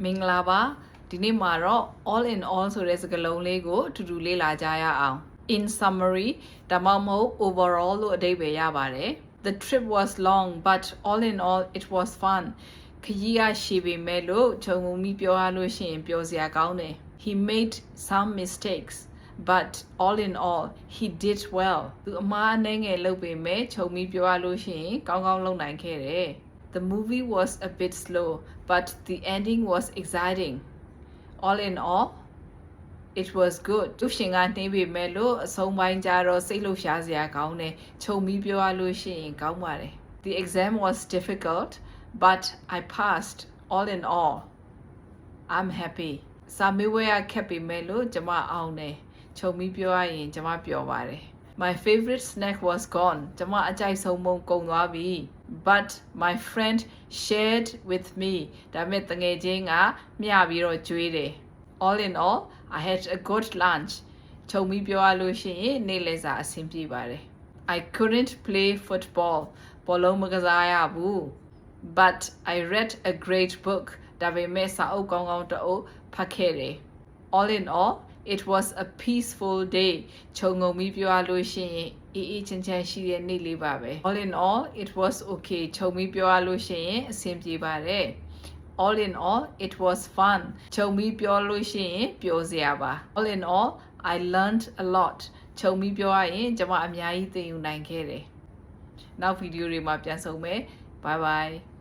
မင်္ဂလာပါဒီနေ့မှာတော့ all in all ဆိုတဲ့စကားလုံးလေးကိုအတူတူလေ့လာကြရအောင် in summary ဒါမှမဟုတ် overall လို့အဓိပ္ပာယ်ရပါတယ် the trip was long but all in all it was fun ခရီးကရှည်ပေမဲ့လို့ခြုံငုံပြီးပြောရလို့ရှိရင်ပျော်စရာကောင်းတယ် he made some mistakes but all in all he did well သူအမှားအနည်းငယ်လုပ်ပေမဲ့ခြုံပြီးပြောရလို့ရှိရင်ကောင်းကောင်းလုပ်နိုင်ခဲ့တယ် The movie was a bit slow, but the ending was exciting. All in all, it was good. သူရှင်ကနှင်းပေမဲ့လို့အဆုံးပိုင်းကျတော့စိတ်လှုပ်ရှားစရာကောင်းတယ်။ခြုံပြီးပြောရလို့ရှိရင်ကောင်းပါတယ်။ The exam was difficult, but I passed. All in all, I'm happy. စာမေးပွဲကခက်ပေမဲ့လို့ကျွန်မအောင်တယ်။ခြုံပြီးပြောရရင်ကျွန်မပျော်ပါတယ်။ My favorite snack was gone. ကျွန်မအကြိုက်ဆုံးမုံကုန်သွားပြီ။ But my friend shared with me. ဒါပေမဲ့တငယ်ချင်းကမျှပြီးတော့ကျွေးတယ် All in all, I had a good lunch. ခြုံပြီးပြောရလို့ရှိရင်နေ့လည်စာအဆင်ပြေပါတယ် I couldn't play football. ဘောလုံးမကစားရဘူး But I read a great book. ဒါပေမဲ့စာအုပ်ကောင်းကောင်းတစ်အုပ်ဖတ်ခဲ့တယ် All in all, it was a peaceful day. ခြုံငုံပြီးပြောရလို့ရှိရင်အေးချမ်းချမ်းရှိတဲ့နေ့လေးပါပဲ All in all, it was okay. ခြုံပြီးပြောရလို့ရှိရင်အဆင်ပြေပါတယ် All in all, it was fun. ခြုံပြီးပြောလို့ရှိရင်ပျော်စရာပါ All in all, I learned a lot. ခြုံပြီးပြောရရင်ကျွန်မအများကြီးသင်ယူနိုင်ခဲ့တယ်နောက်ဗီဒီယိုတွေမှာပြန်ဆုံမယ် Bye bye